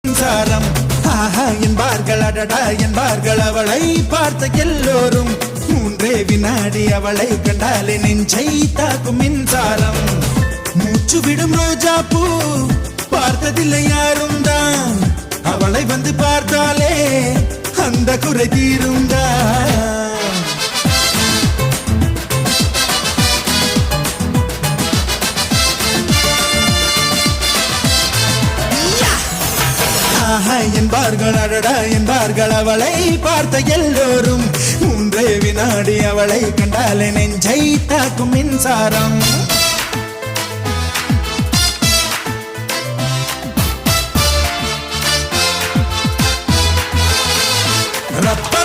மின்சாரம் ஆஹா என்பார்கள் அடடா என்பார்கள் அவளை பார்த்த எல்லோரும் மூன்றே வினாடி அவளை கண்டாலே நெஞ்சை தாக்கும் மின்சாரம் மூச்சு விடும் ரோஜா பூ பார்த்ததில்லை யாரும் தான் அவளை வந்து பார்த்தாலே அந்த குறை தீருந்தான் என்பார்கள் அடடா என்பார்கள் அவளை பார்த்த எல்லோரும் மூன்றே வினாடி அவளை கண்டாலே நெஞ்சை தாக்கும் மின்சாரம் ரப்ப